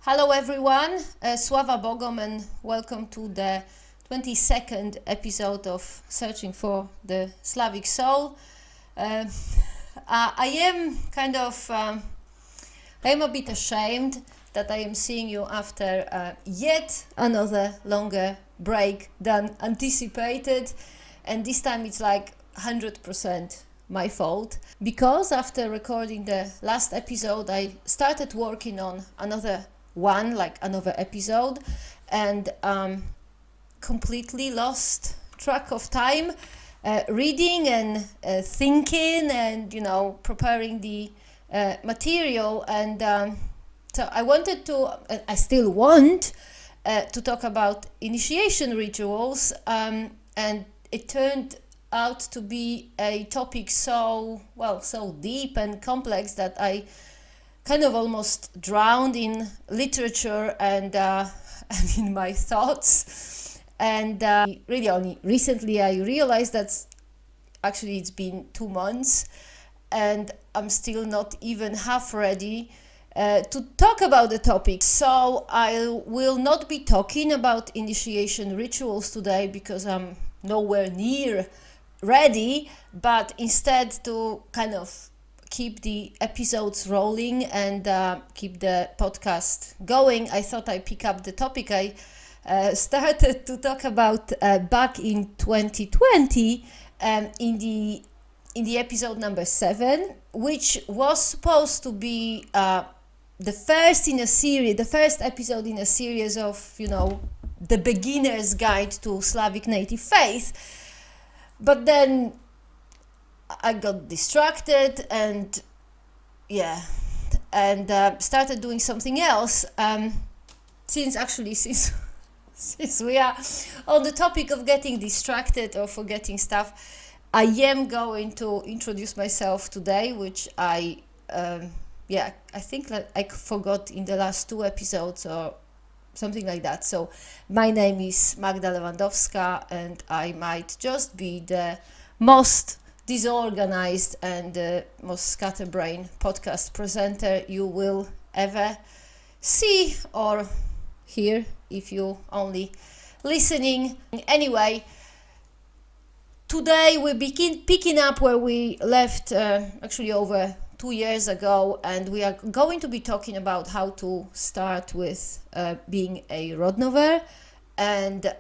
Hello everyone, Sława Bogom, and welcome to the 22nd episode of Searching for the Slavic Soul. I am a bit ashamed that I am seeing you after yet another longer break than anticipated, and this time it's like 100% my fault, because after recording the last episode I started working on another episode, and completely lost track of time reading and thinking and preparing the material, and so I still want to talk about initiation rituals, and it turned out to be a topic so deep and complex that I kind of almost drowned in literature and in my thoughts, and really only recently I realized that actually it's been 2 months and I'm still not even half ready to talk about the topic. So I will not be talking about initiation rituals today because I'm nowhere near ready, but instead to kind of keep the episodes rolling and keep the podcast going, I thought I'd pick up the topic I started to talk about back in 2020 in the episode number 7, which was supposed to be the first episode in a series of the beginner's guide to Slavic native faith. But then I got distracted and started doing something else. Since we are on the topic of getting distracted or forgetting stuff, I am going to introduce myself today, which I think that I forgot in the last 2 episodes or something like that. So my name is Magda Lewandowska, and I might just be the most disorganized and most scatterbrained podcast presenter you will ever see or hear if you only listening. Anyway, today we begin picking up where we left actually over 2 years ago, and we are going to be talking about how to start with being a Rodnover and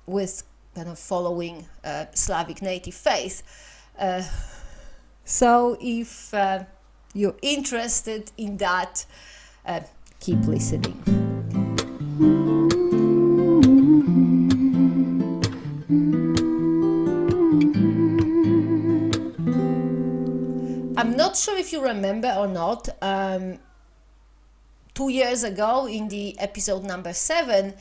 with kind of following Slavic native faith. So if you're interested in that, keep listening. I'm not sure if you remember or not, 2 years ago in the episode number 7,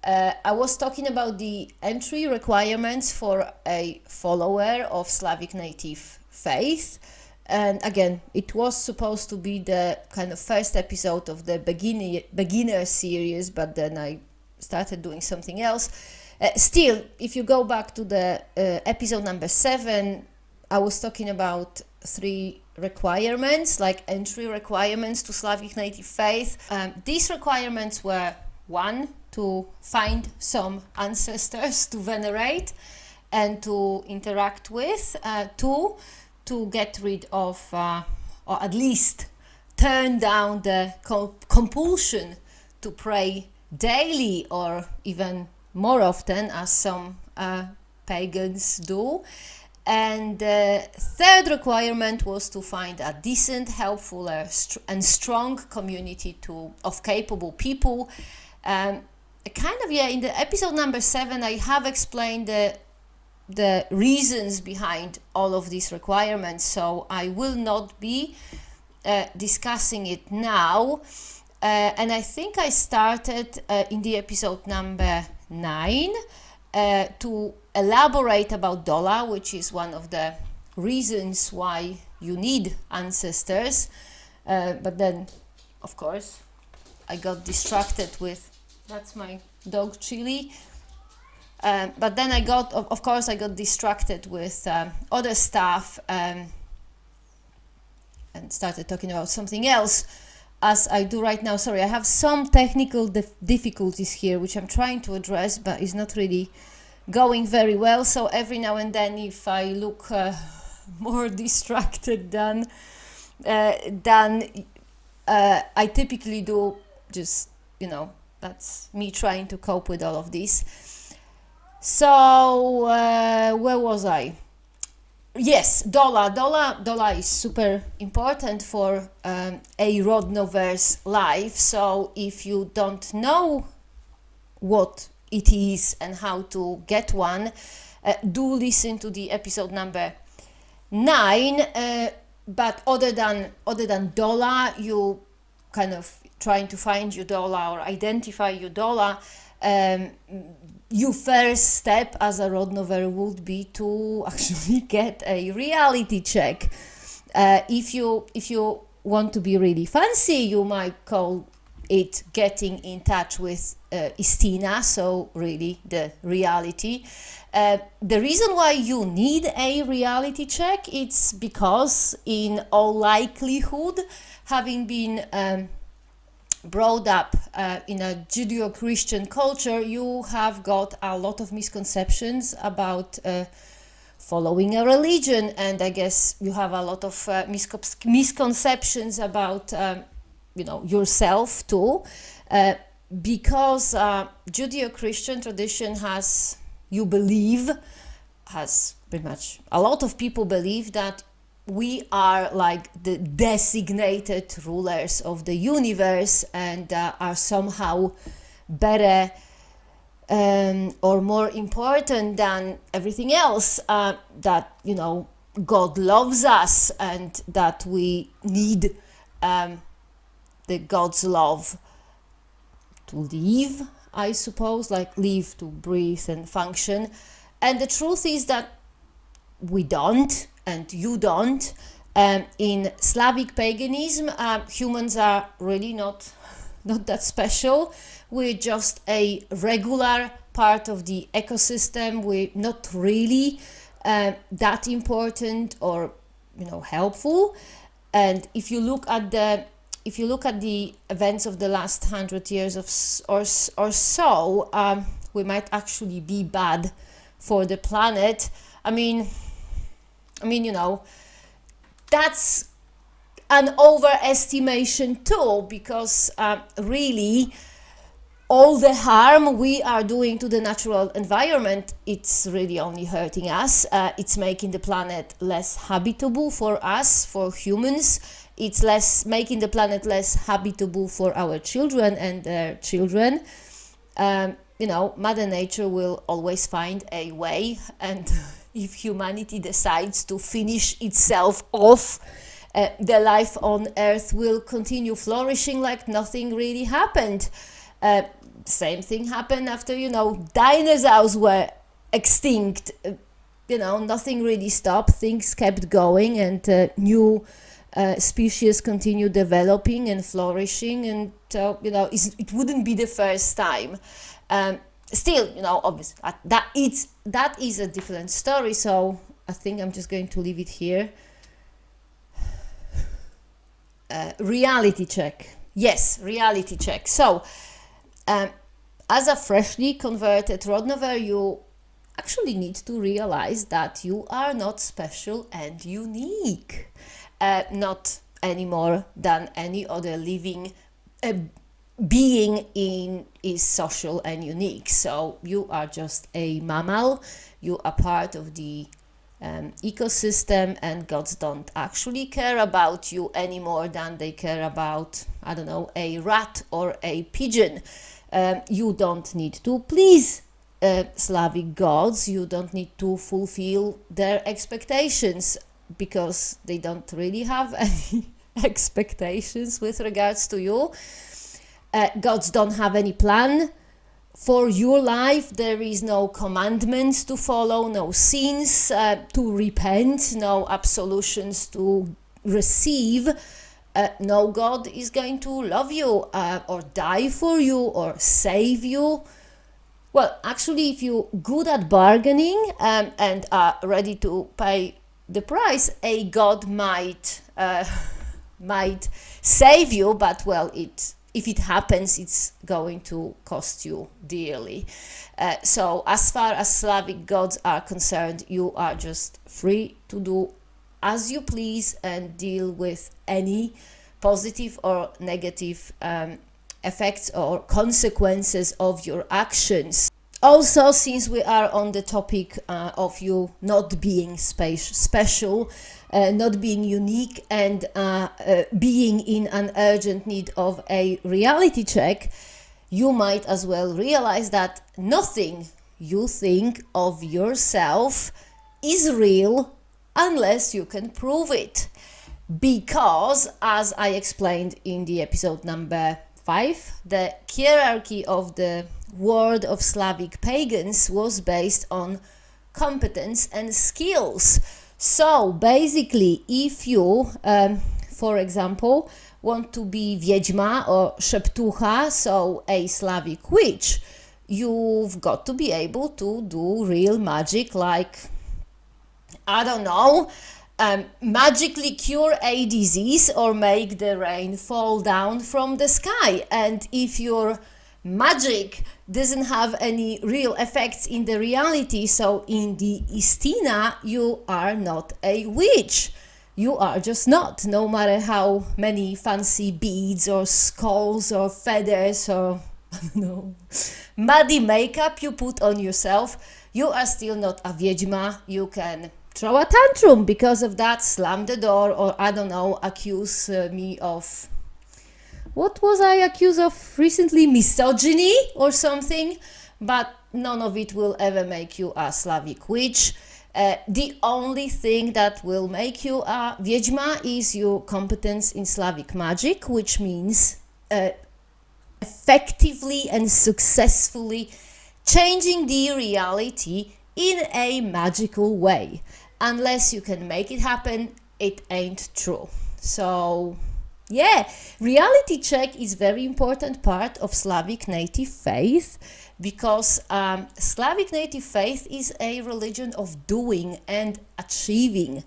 I was talking about the entry requirements for a follower of Slavic native faith, and again it was supposed to be the kind of first episode of the beginner series, but then I started doing something else. Still, if you go back to the episode number 7, I was talking about 3 requirements, like entry requirements to Slavic native faith. These requirements were: 1, to find some ancestors to venerate and to interact with; 2, to get rid of or at least turn down the compulsion to pray daily or even more often, as some pagans do; and the 3rd requirement was to find a decent, helpful and strong community of capable people. In the episode number 7 I have explained the reasons behind all of these requirements, so I will not be discussing it now, and I think I started in the episode number 9 to elaborate about Dola, which is one of the reasons why you need ancestors, but then of course I got distracted with, that's my dog Chili, but then I got distracted with other stuff and started talking about something else. as I do right now. Sorry, I have some technical difficulties here, which I'm trying to address, but it's not really going very well. So every now and then, if I look more distracted than I typically do, just, that's me trying to cope with all of this. So where was I? Yes, dollar is super important for a Rodnover's life. So if you don't know what it is and how to get one, do listen to the episode number 9. But other than dollar, you kind of trying to find your dollar or identify your dollar. Your first step as a Rodnover would be to actually get a reality check. If you want to be really fancy, you might call it getting in touch with Istina, so really the reality. The reason why you need a reality check, it's because in all likelihood, having been brought up in a Judeo-Christian culture, you have got a lot of misconceptions about following a religion, and I guess you have a lot of misconceptions about yourself too, because Judeo-Christian tradition has pretty much a lot of people believe that we are like the designated rulers of the universe and are somehow better or more important than everything else, that God loves us and that we need the God's love to live, I suppose, like live, to breathe and function. And the truth is that we don't, and you don't. In Slavic paganism, humans are really not that special. We're just a regular part of the ecosystem. We're not really that important or helpful. And if you look at the events of the last 100 years or so, we might actually be bad for the planet. I mean, that's an overestimation too, because really all the harm we are doing to the natural environment, it's really only hurting us. It's making the planet less habitable for us, for humans. It's making the planet less habitable for our children and their children. Mother Nature will always find a way, and if humanity decides to finish itself off, the life on Earth will continue flourishing like nothing really happened. Same thing happened after, dinosaurs were extinct. Nothing really stopped. Things kept going, and new species continue developing and flourishing. And, it wouldn't be the first time. Still, obviously, that is a different story, so I think I'm just going to leave it here. Reality check. Yes, reality check. So, as a freshly converted Rodnover, you actually need to realize that you are not special and unique. Not any more than any other living being is social and unique. So you are just a mammal, you are part of the ecosystem, and gods don't actually care about you any more than they care about, I don't know, a rat or a pigeon. You don't need to please Slavic gods, you don't need to fulfill their expectations, because they don't really have any expectations with regards to you. Gods don't have any plan for your life. There is no commandments to follow, no sins to repent, no absolutions to receive. No God is going to love you or die for you or save you. Well, actually, if you're good at bargaining and are ready to pay the price, a God might save you, but well, if it happens, it's going to cost you dearly. So as far as Slavic gods are concerned, you are just free to do as you please and deal with any positive or negative effects or consequences of your actions. Also, since we are on the topic of you not being special, not being unique, and being in an urgent need of a reality check, you might as well realize that nothing you think of yourself is real unless you can prove it. Because, as I explained in the episode number 5, the hierarchy of the world of Slavic pagans was based on competence and skills. So basically, if you, for example, want to be Wiedźma or Szeptucha, so a Slavic witch, you've got to be able to do real magic, like, I don't know, magically cure a disease or make the rain fall down from the sky. And if your magic doesn't have any real effects in the reality, so in the Istina, you are not a witch. You are just not, no matter how many fancy beads or skulls or feathers or, I don't know, muddy makeup you put on yourself, you are still not a Wiedźma. You can throw a tantrum because of that, slam the door, or I don't know, accuse me of, what was I accused of recently? Misogyny or something, but none of it will ever make you a Slavic witch. The only thing that will make you a Wiedźma is your competence in Slavic magic, which means effectively and successfully changing the reality in a magical way. Unless you can make it happen, it ain't true. So yeah, reality check is very important part of Slavic native faith, because Slavic native faith is a religion of doing and achieving.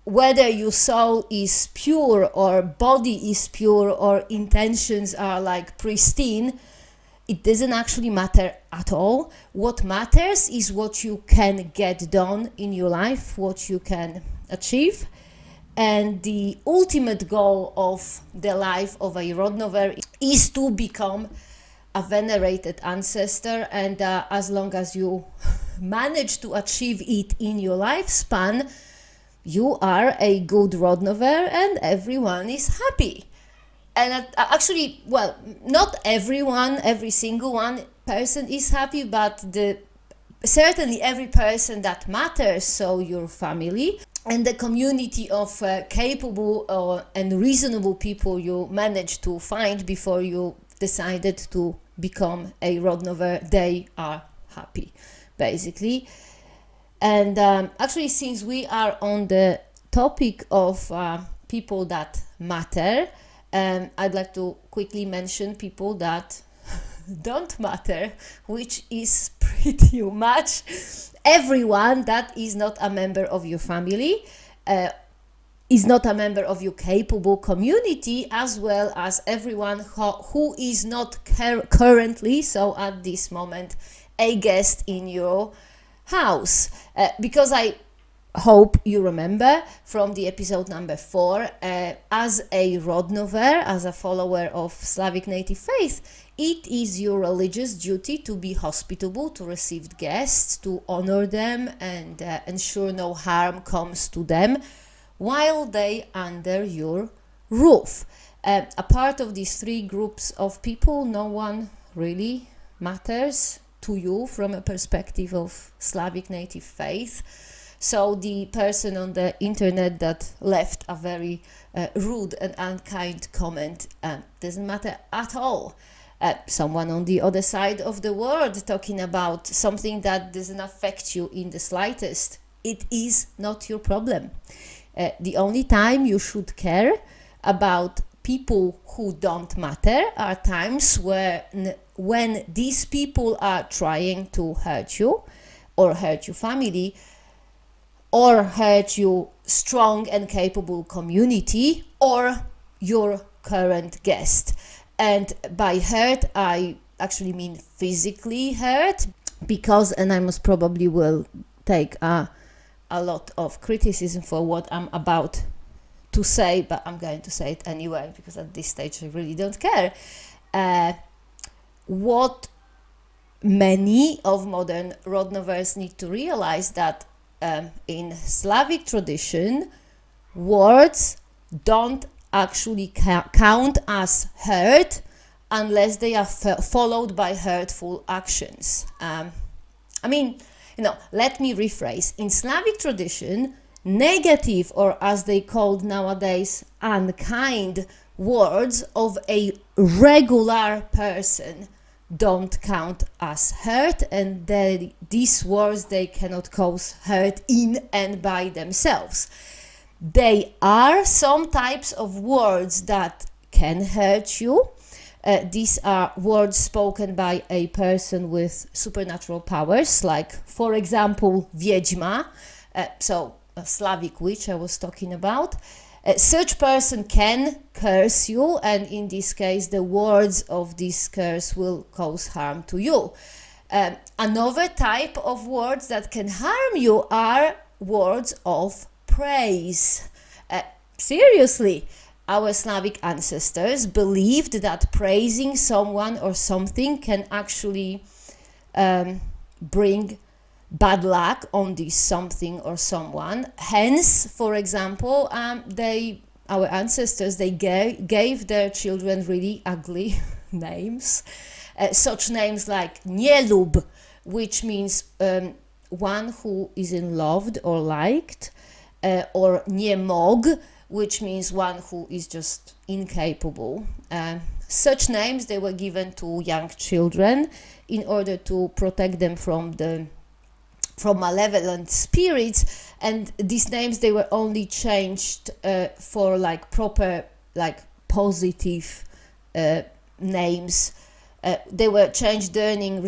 Whether your soul is pure or body is pure or intentions are like pristine, it doesn't actually matter at all. What matters is what you can get done in your life, what you can achieve. And the ultimate goal of the life of a Rodnover is to become a venerated ancestor. And as long as you manage to achieve it in your lifespan, you are a good Rodnover and everyone is happy. And actually, well, not everyone, every single one person is happy, but certainly every person that matters, so your family and the community of capable and reasonable people you managed to find before you decided to become a Rodnover, they are happy, basically. And actually, since we are on the topic of people that matter, I'd like to quickly mention people that don't matter, which is pretty much everyone that is not a member of your family, is not a member of your capable community, as well as everyone who is not currently, so at this moment, a guest in your house. Because I hope you remember from the episode number 4, as a Rodnover, as a follower of Slavic native faith, it is your religious duty to be hospitable, to receive guests, to honor them, and ensure no harm comes to them while they under your roof. A part of these 3 groups of people, no one really matters to you from a perspective of Slavic native faith. So the person on the internet that left a very rude and unkind comment doesn't matter at all. Someone on the other side of the world talking about something that doesn't affect you in the slightest, it is not your problem. The only time you should care about people who don't matter are times when these people are trying to hurt you or hurt your family, or hurt you strong and capable community, or your current guest. And by hurt, I actually mean physically hurt, because, and I most probably will take a lot of criticism for what I'm about to say, but I'm going to say it anyway, because at this stage I really don't care. What many of modern Rodnovers need to realize that in Slavic tradition, words don't actually count as hurt unless they are followed by hurtful actions. Let me rephrase. In Slavic tradition, negative, or as they called nowadays, unkind words of a regular person don't count as hurt, and these words, they cannot cause hurt in and by themselves. They are some types of words that can hurt you. These are words spoken by a person with supernatural powers, like, for example, Wiedźma, so a Slavic witch I was talking about. Such person can curse you, and in this case, the words of this curse will cause harm to you. Another type of words that can harm you are words of praise. Seriously, our Slavic ancestors believed that praising someone or something can actually bring bad luck on this something or someone. Hence, for example, our ancestors, they gave their children really ugly names. Such names like Nielub, which means one who isn't loved or liked, or Niemog, which means one who is just incapable. Such names, they were given to young children in order to protect them from malevolent spirits, and these names, they were only changed for like proper, like positive names. They were changed during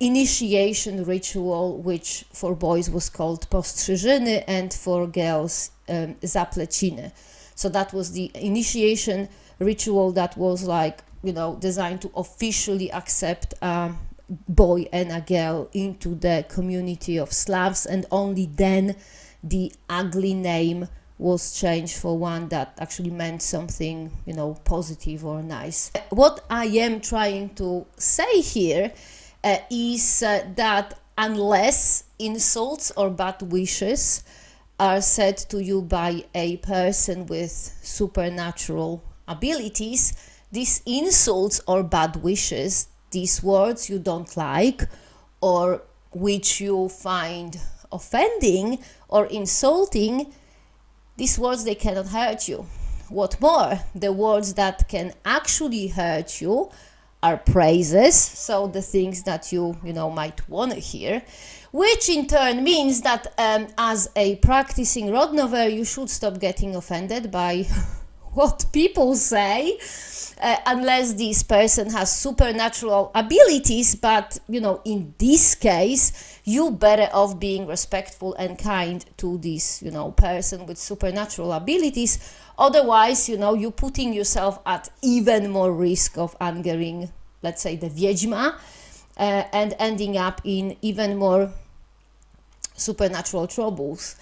initiation ritual, which for boys was called postrzyżyny and for girls zapleciny. So that was the initiation ritual that was like, designed to officially accept a boy and a girl into the community of Slavs, and only then the ugly name was changed for one that actually meant something, positive or nice. What I am trying to say here is that unless insults or bad wishes are said to you by a person with supernatural abilities, these insults or bad wishes, these words you don't like or which you find offending or insulting, these words, they cannot hurt you. What more, the words that can actually hurt you are praises, so the things that you might want to hear, which in turn means that as a practicing Rodnover, you should stop getting offended by what people say, unless this person has supernatural abilities. But in this case, you better off being respectful and kind to this person with supernatural abilities. Otherwise, you're putting yourself at even more risk of angering, let's say, the Wiedźma, and ending up in even more supernatural troubles.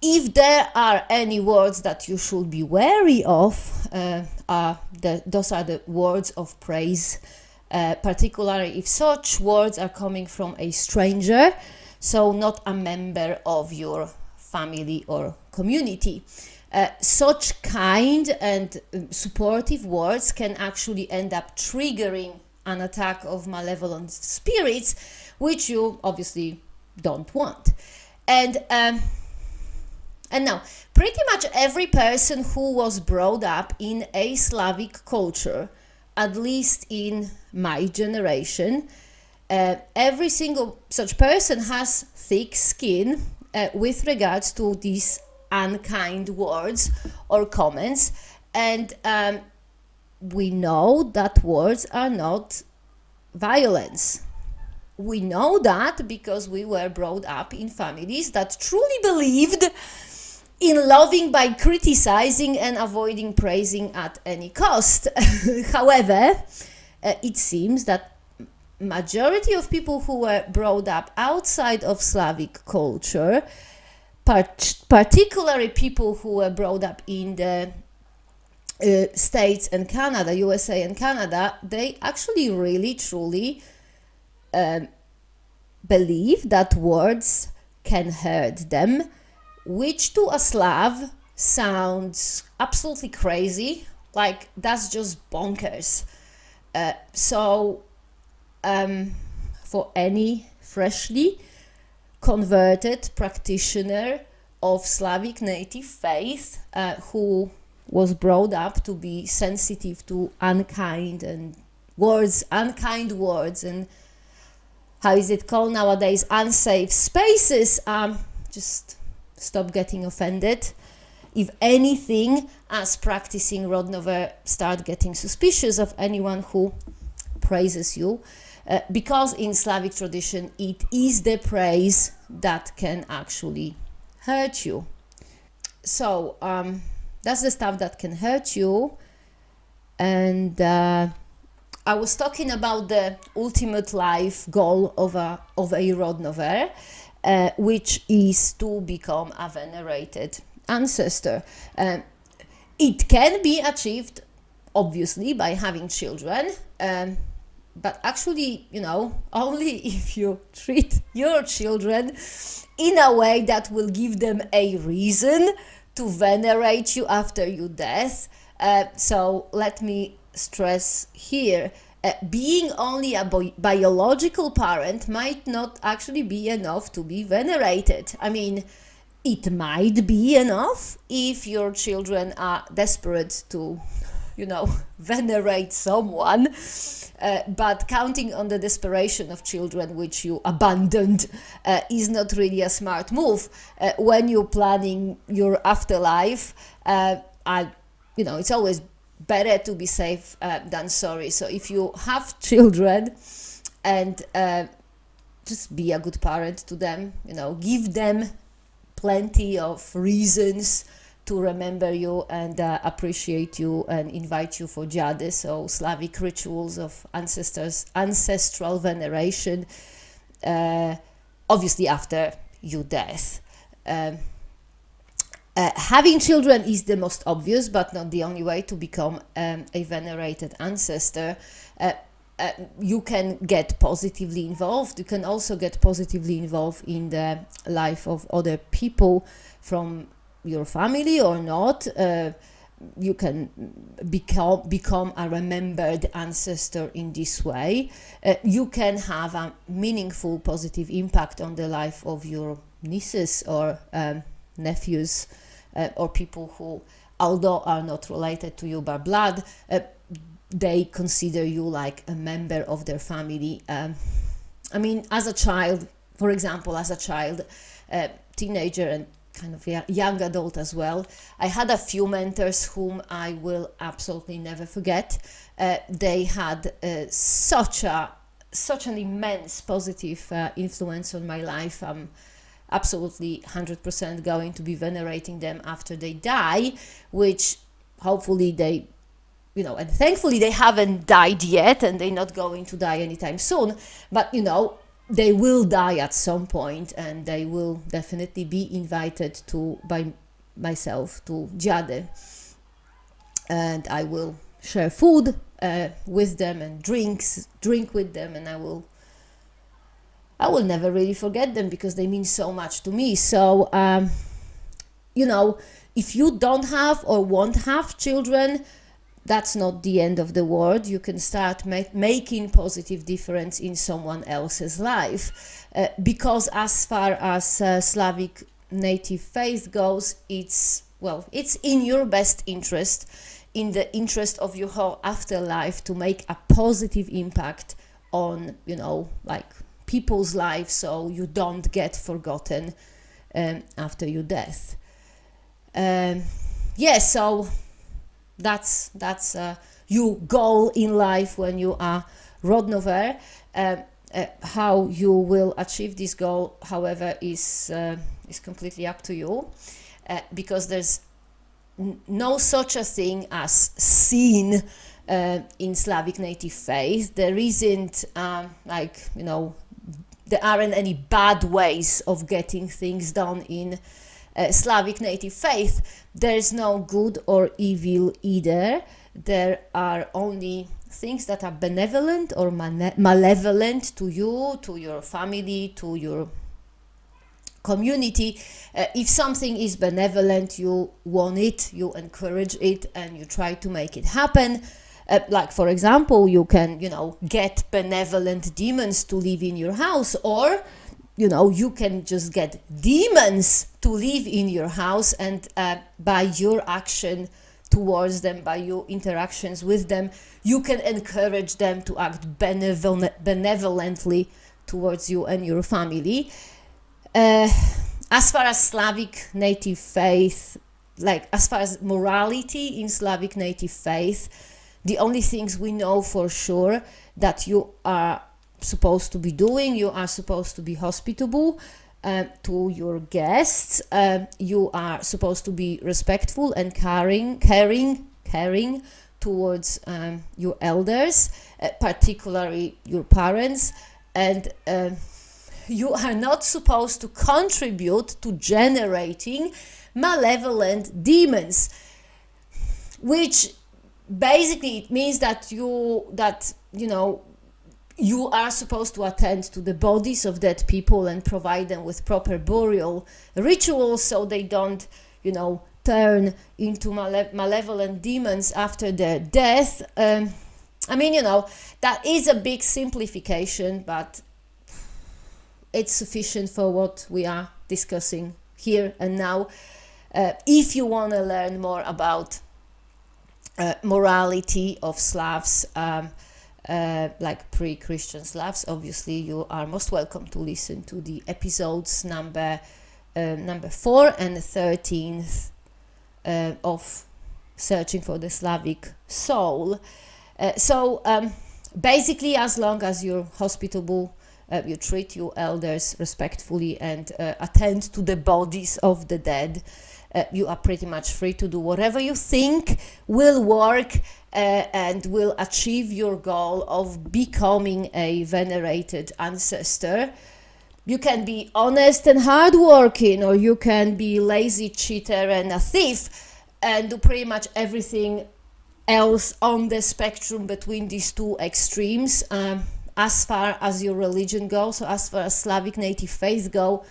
If there are any words that you should be wary of, those are the words of praise, particularly if such words are coming from a stranger, so not a member of your family or community. Such kind and supportive words can actually end up triggering an attack of malevolent spirits, which you obviously don't want. And now, pretty much every person who was brought up in a Slavic culture, at least in my generation, every single such person has thick skin with regards to these unkind words or comments, and we know that words are not violence. we know that because we were brought up in families that truly believed in loving by criticizing and avoiding praising at any cost. However, it seems that majority of people who were brought up outside of Slavic culture, particularly people who were brought up in the States and Canada, USA and Canada, they actually really truly believe that words can hurt them, which to a Slav sounds absolutely crazy, like that's just bonkers. So for any freshly converted practitioner of Slavic native faith who was brought up to be sensitive to unkind words, and how is it called nowadays, unsafe spaces, just stop getting offended. If anything, as practicing Rodnover, start getting suspicious of anyone who praises you, because in Slavic tradition it is the praise that can actually hurt you. So that's the stuff that can hurt you. And I was talking about the ultimate life goal of a Rodnover, which is to become a venerated ancestor. It can be achieved, obviously, by having children, but actually, only if you treat your children in a way that will give them a reason to venerate you after your death. So let me stress here, being only a biological parent might not actually be enough to be venerated. I mean, it might be enough if your children are desperate to, venerate someone, but counting on the desperation of children which you abandoned is not really a smart move. When you're planning your afterlife, it's always better to be safe than sorry. So if you have children, and just be a good parent to them, give them plenty of reasons to remember you and appreciate you and invite you for Dziady, so Slavic rituals of ancestral veneration, obviously after your death. Having children is the most obvious, but not the only way to become a venerated ancestor. You can get positively involved. You can also get positively involved in the life of other people from your family or not. You can become a remembered ancestor in this way. You can have a meaningful positive impact on the life of your nieces or nephews, or people who, although are not related to you by blood, they consider you like a member of their family. I mean, as a child, for example, teenager and kind of young adult as well, I had a few mentors whom I will absolutely never forget. They had such an immense positive influence on my life. I'm absolutely 100% going to be venerating them after they die, which hopefully they, and thankfully they haven't died yet, and they're not going to die anytime soon, but they will die at some point, and they will definitely be invited by myself to Dziady, and I will share food with them and drink with them, and I will never really forget them because they mean so much to me. So if you don't have or won't have children, that's not the end of the world. You can start making positive difference in someone else's life, because as far as Slavic native faith goes, it's in your best interest, in the interest of your whole afterlife, to make a positive impact on people's lives, so you don't get forgotten after your death. So that's your goal in life when you are Rodnover. How you will achieve this goal, however, is completely up to you, because there's no such a thing as sin in Slavic native faith. There isn't there aren't any bad ways of getting things done in Slavic native faith. There's no good or evil either. There are only things that are benevolent or malevolent to you, to your family, to your community. If something is benevolent, you want it, you encourage it, and you try to make it happen. Like, for example, you can, get benevolent demons to live in your house, or, you can just get demons to live in your house, and by your action towards them, by your interactions with them, you can encourage them to act benevolently towards you and your family. As far as Slavic native faith, as far as morality in Slavic native faith, the only things we know for sure that you are supposed to be doing, you are supposed to be hospitable to your guests, you are supposed to be respectful and caring towards your elders, particularly your parents, and you are not supposed to contribute to generating malevolent demons, which basically it means that you are supposed to attend to the bodies of dead people and provide them with proper burial rituals so they don't, turn into malevolent demons after their death. That is a big simplification, but it's sufficient for what we are discussing here and now. If you want to learn more about morality of Slavs, like pre-Christian Slavs, obviously you are most welcome to listen to the episodes number 4 and 13th of Searching for the Slavic Soul. Basically, as long as you're hospitable, you treat your elders respectfully and attend to the bodies of the dead, you are pretty much free to do whatever you think will work and will achieve your goal of becoming a venerated ancestor. You can be honest and hardworking, or you can be lazy, cheater, and a thief, and do pretty much everything else on the spectrum between these two extremes. As far as your religion goes, so as far as Slavic native faith go,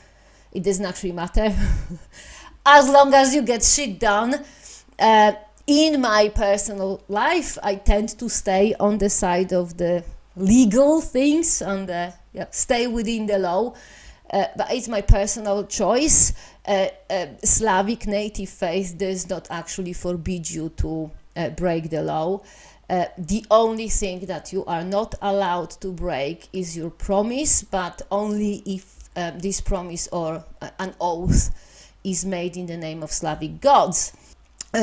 it doesn't actually matter. As long as you get shit done. In my personal life, I tend to stay on the side of the legal things, and stay within the law. But it's my personal choice. Slavic native faith does not actually forbid you to break the law. The only thing that you are not allowed to break is your promise, but only if this promise or an oath is made in the name of Slavic gods.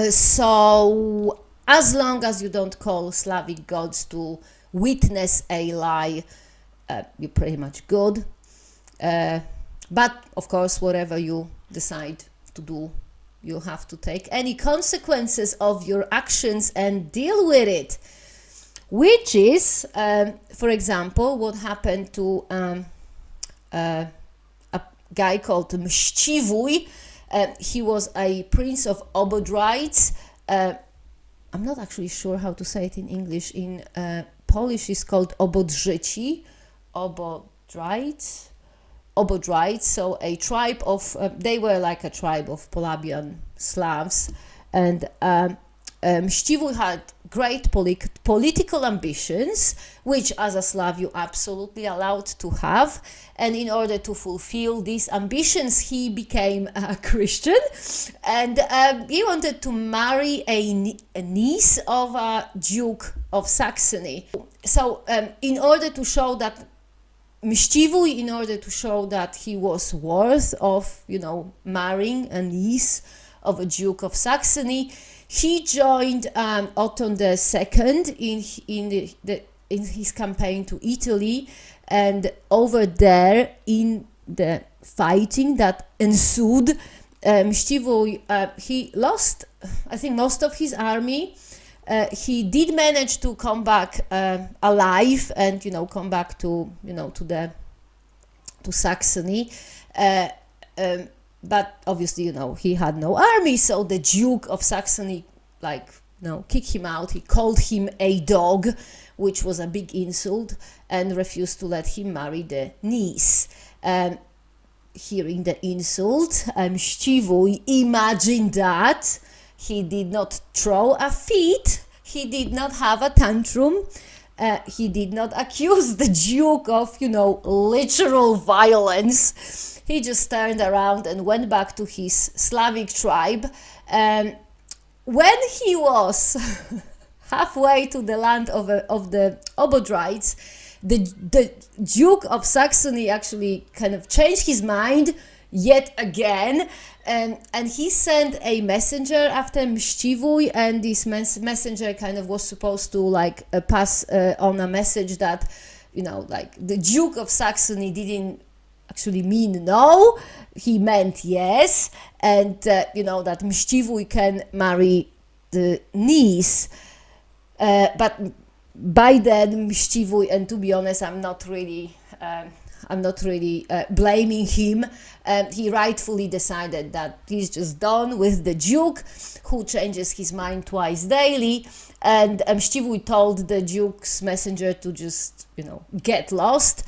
So as long as you don't call Slavic gods to witness a lie, you're pretty much good. But of course, whatever you decide to do, you have to take any consequences of your actions and deal with it. Which is, for example, what happened to a guy called Mściwój. He was a prince of Obodrites. I'm not actually sure how to say it in English. In Polish, it's called Obodrzyci. Obodrites, so a tribe of, they were like a tribe of Polabian Slavs, and Mściwój had great political ambitions, which as a Slav you're absolutely allowed to have, and in order to fulfill these ambitions he became a Christian, and he wanted to marry a niece of a Duke of Saxony. So in order to show that Mściwój, in order to show that he was worth of, marrying a niece of a Duke of Saxony, he joined Otto II in the in his campaign to Italy, and over there in the fighting that ensued, Mściwój, he lost, I think, most of his army. He did manage to come back alive and, come back to, to Saxony. But obviously, he had no army, so the Duke of Saxony, kicked him out. He called him a dog, which was a big insult, and refused to let him marry the niece. Hearing the insult, Mściwój imagined that he did not throw a fit, he did not have a tantrum, he did not accuse the Duke of, literal violence. He just turned around and went back to his Slavic tribe. When he was halfway to the land of the Obodrites, the Duke of Saxony actually kind of changed his mind yet again, and he sent a messenger after Mściwój, and this messenger kind of was supposed to pass on a message that, the Duke of Saxony didn't actually mean no, he meant yes, and that Mściwój can marry the niece. But by then, Mściwój, and to be honest, I'm not really blaming him. He rightfully decided that he's just done with the Duke, who changes his mind twice daily. And Mściwój told the Duke's messenger to just, get lost.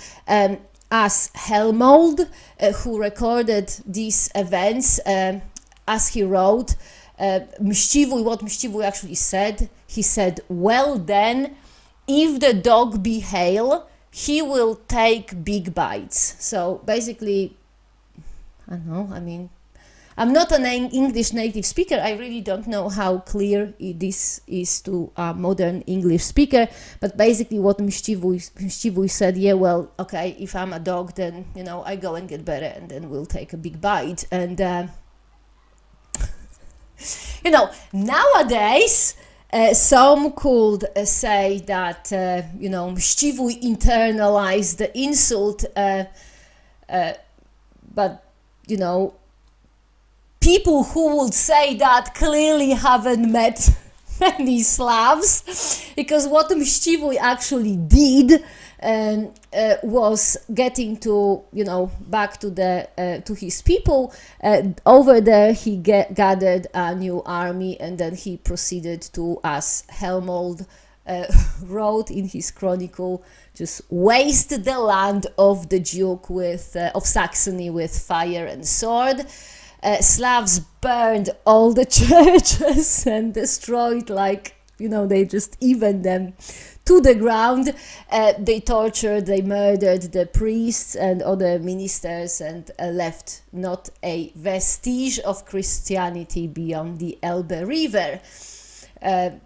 As Helmold, who recorded these events, as he wrote, what Mściwój actually said, he said, "Well then, if the dog be hale, he will take big bites." So basically, I don't know, I'm not an English native speaker. I really don't know how clear this is to a modern English speaker. But basically what Mściwój said, yeah, well, okay, if I'm a dog, then, I go and get better and then we'll take a big bite. And, nowadays, some could say that, Mściwój internalized the insult, but, people who would say that clearly haven't met many Slavs, because what Mściwój actually did was getting to, back to to his people. Over there, he gathered a new army, and then he proceeded to, as Helmold wrote in his chronicle, just waste the land of the Duke of Saxony with fire and sword. Slavs burned all the churches and destroyed, they just evened them to the ground. They tortured, they murdered the priests and other ministers, and left not a vestige of Christianity beyond the Elbe River. It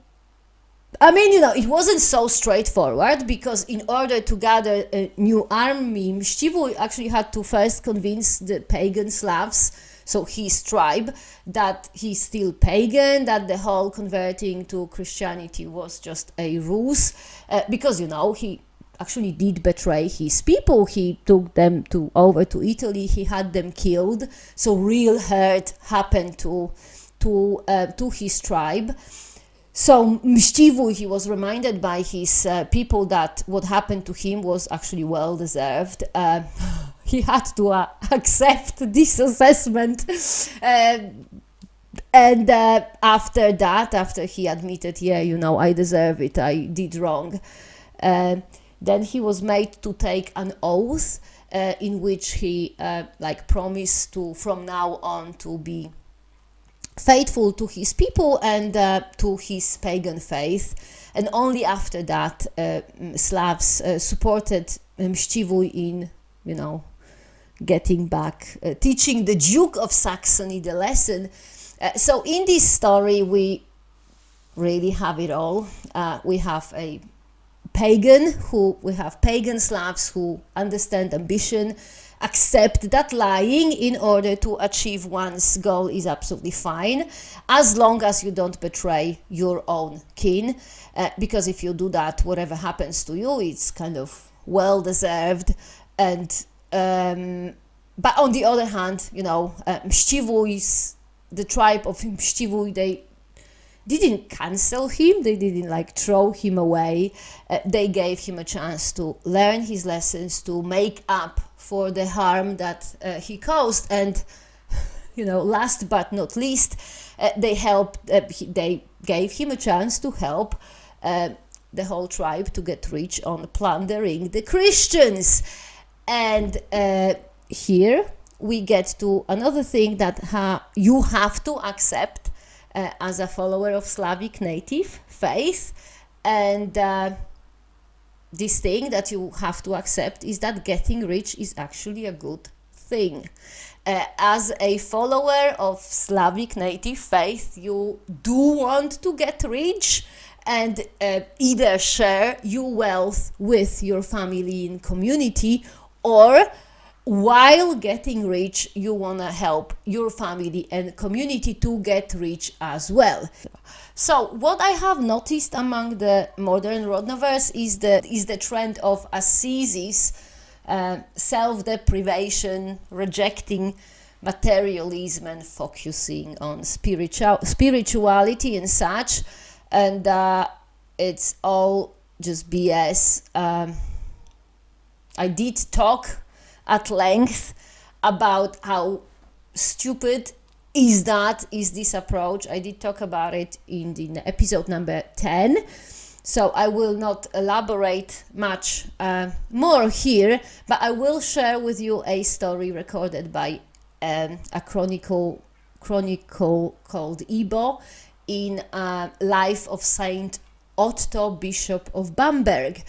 wasn't so straightforward, because in order to gather a new army, Mściwój actually had to first convince the pagan Slavs, so his tribe, that he's still pagan, that the whole converting to Christianity was just a ruse, because, he actually did betray his people. He took them over to Italy, he had them killed, so real hurt happened to his tribe. So Mściwój, he was reminded by his people that what happened to him was actually well-deserved. He had to accept this assessment. And after that, after he admitted, I deserve it, I did wrong, then he was made to take an oath in which he promised to, from now on, to be faithful to his people and to his pagan faith. And only after that, Slavs supported Mściwój in, getting back, teaching the Duke of Saxony the lesson. So in this story, we really have it all. We have pagan Slavs who understand ambition accept that lying in order to achieve one's goal is absolutely fine, as long as you don't betray your own kin, because if you do that, whatever happens to you, it's kind of well deserved. And but on the other hand, Mściwójs, the tribe of Mściwój, they didn't cancel him, they didn't like throw him away. They gave him a chance to learn his lessons, to make up for the harm that he caused. And last but not least, they gave him a chance to help the whole tribe to get rich on plundering the Christians. And here we get to another thing that you have to accept as a follower of Slavic native faith. And this thing that you have to accept is that getting rich is actually a good thing. As a follower of Slavic native faith, you do want to get rich and either share your wealth with your family and community, or while getting rich, you want to help your family and community to get rich as well. So what I have noticed among the modern Rodnoverse is the trend of ascesis, self-deprivation, rejecting materialism and focusing on spirituality and such. And it's all just BS. I did talk at length about how stupid is this approach. I did talk about it in the episode number 10, so I will not elaborate much more here, but I will share with you a story recorded by a chronicle called Ibo in Life of Saint Otto, Bishop of Bamberg.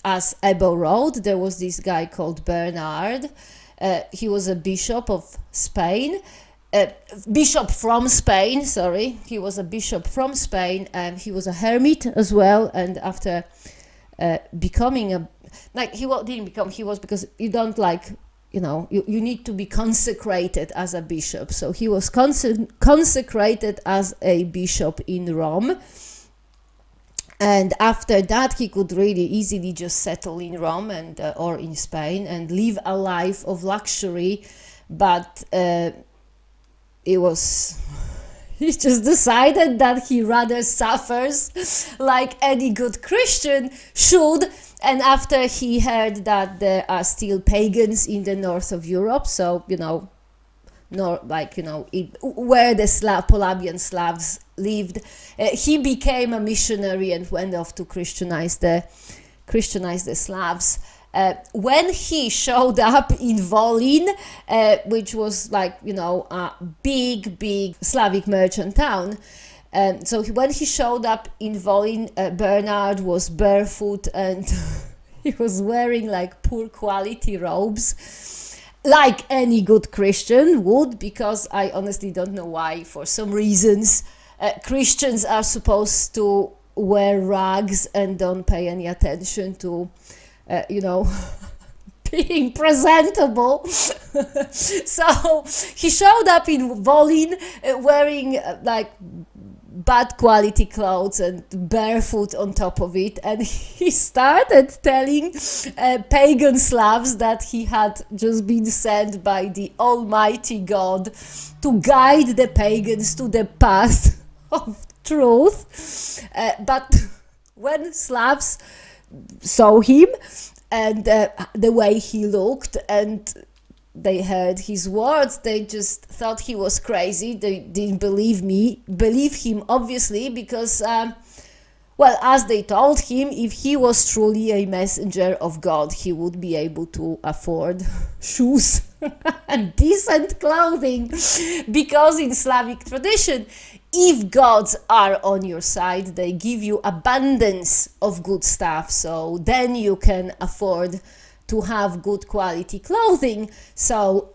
As Ebo wrote, there was this guy called Bernard. He was a bishop of Spain, bishop from Spain, sorry. He was a bishop from Spain, and he was a hermit as well. And after becoming he was, because you don't you need to be consecrated as a bishop. So he was consecrated as a bishop in Rome. And after that, he could really easily just settle in Rome and or in Spain and live a life of luxury. But he just decided that he rather suffers like any good Christian should. And after he heard that there are still pagans in the north of Europe, so where the Polabian Slavs lived, he became a missionary and went off to Christianize the Slavs. When he showed up in Volyn, which was a big Slavic merchant town, so when he showed up in Volyn, Bernard was barefoot and he was wearing poor quality robes, like any good Christian would, because I honestly don't know why. For some reasons, Christians are supposed to wear rags and don't pay any attention to, being presentable. So he showed up in Volyn wearing bad quality clothes and barefoot on top of it, and he started telling pagan Slavs that he had just been sent by the Almighty God to guide the pagans to the path of truth. But when Slavs saw him and the way he looked, and they heard his words, they just thought he was crazy. They didn't believe him, obviously, because as they told him, if he was truly a messenger of God, he would be able to afford shoes and decent clothing, because in Slavic tradition, if gods are on your side, they give you abundance of good stuff, so then you can afford to have good quality clothing. So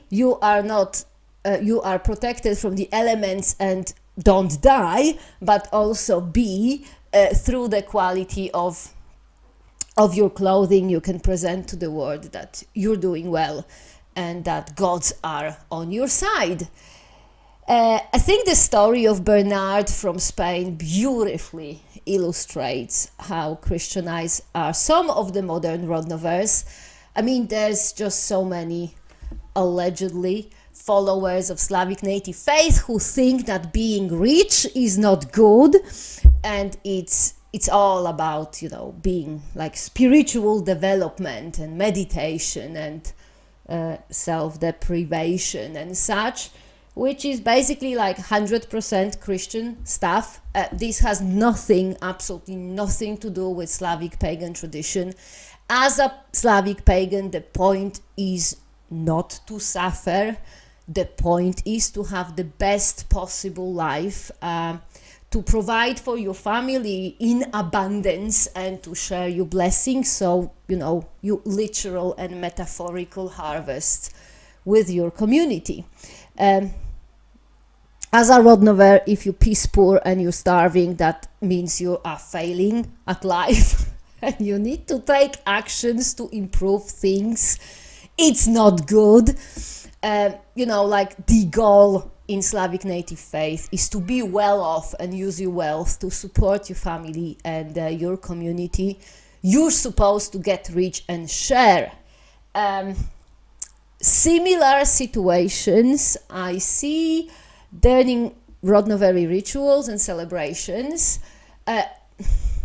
you are protected from the elements and don't die, but also B, through the quality of of your clothing, you can present to the world that you're doing well and that gods are on your side. I think the story of Bernard from Spain beautifully illustrates how Christianized are some of the modern Rodnovers. I mean, there's just so many allegedly followers of Slavic native faith who think that being rich is not good, and it's all about, you know, being like spiritual development and meditation and self-deprivation and such, which is basically like 100% Christian stuff. This has nothing, absolutely nothing to do with Slavic pagan tradition. As a Slavic pagan, the point is not to suffer. The point is to have the best possible life, to provide for your family in abundance and to share your blessings. So, you know, you literal and metaphorical harvest with your community. As a Rodnover, if you piss poor and you're starving, that means you are failing at life and you need to take actions to improve things. It's not good. You know, like the goal in Slavic native faith is to be well off and use your wealth to support your family and your community. You're supposed to get rich and share. Similar situations I see during Rodnovery rituals and celebrations.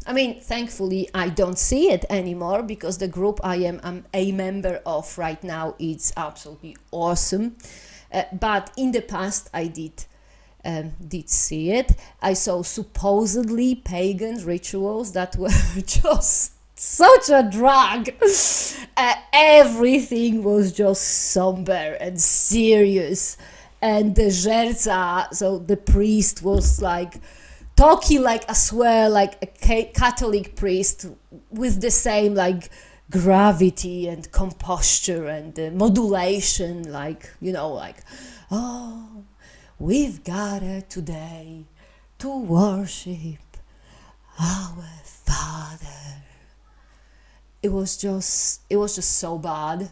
I mean, thankfully, I don't see it anymore because the group I am a member of right now is absolutely awesome. But in the past, I did see it. I saw supposedly pagan rituals that were just such a drag. Everything was just somber and serious. And the żerca, so the priest was like talking like, I swear, like a Catholic priest with the same like gravity and composure and modulation, like, you know, like, oh, we've gathered today to worship our Father. It was just so bad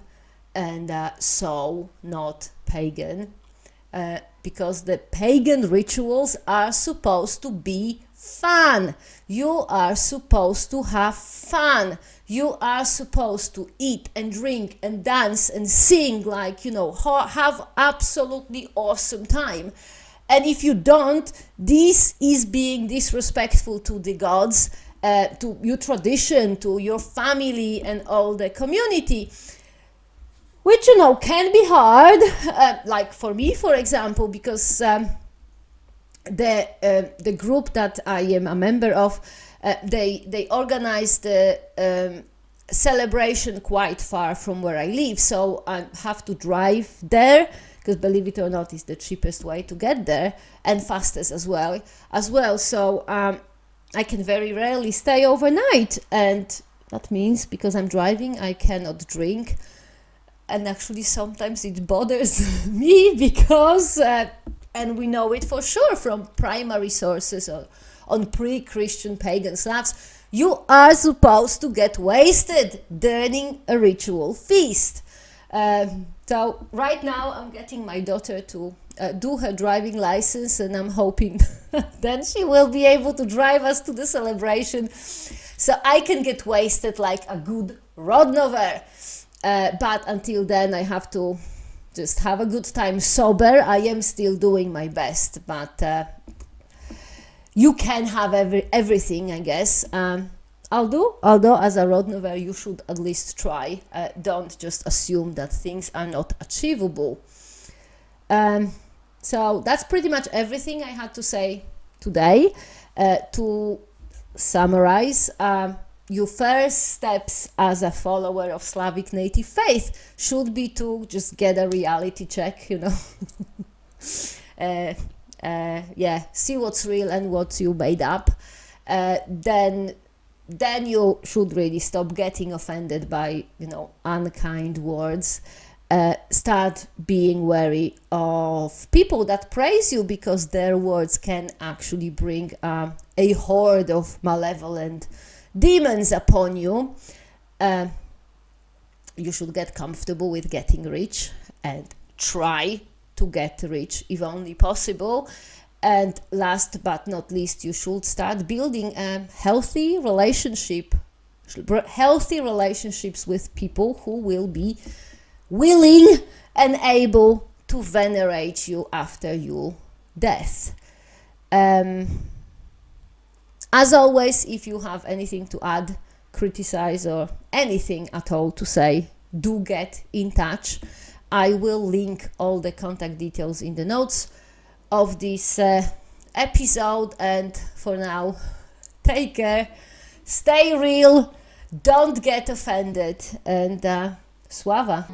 and so not pagan. Because the pagan rituals are supposed to be fun. You are supposed to have fun. You are supposed to eat and drink and dance and sing, like, you know, have absolutely awesome time. And if you don't, this is being disrespectful to the gods, to your tradition, to your family and all the community. Which, you know, can be hard, like for me, for example, because the group that I am a member of, they organized the celebration quite far from where I live, so I have to drive there, because believe it or not, it's the cheapest way to get there and fastest as well. So I can very rarely stay overnight, and that means because I'm driving, I cannot drink. And actually sometimes it bothers me because, and we know it for sure from primary sources on pre-Christian pagan Slavs, you are supposed to get wasted during a ritual feast. So right now I'm getting my daughter to do her driving license, and I'm hoping then she will be able to drive us to the celebration so I can get wasted like a good Rodnover. But until then, I have to just have a good time sober. I am still doing my best, but you can have everything, I guess. Although as a Rodnover, you should at least try. Don't just assume that things are not achievable. So that's pretty much everything I had to say today. To summarize, your first steps as a follower of Slavic native faith should be to just get a reality check, you know. See what's real and what you made up. Then you should really stop getting offended by, you know, unkind words. Start being wary of people that praise you, because their words can actually bring a horde of malevolent demons upon you. You should get comfortable with getting rich and try to get rich if only possible. And last but not least, you should start building a healthy relationships with people who will be willing and able to venerate you after your death. As always, if you have anything to add, criticize, or anything at all to say, do get in touch. I will link all the contact details in the notes of this episode. And for now, take care, stay real, don't get offended, and Sława.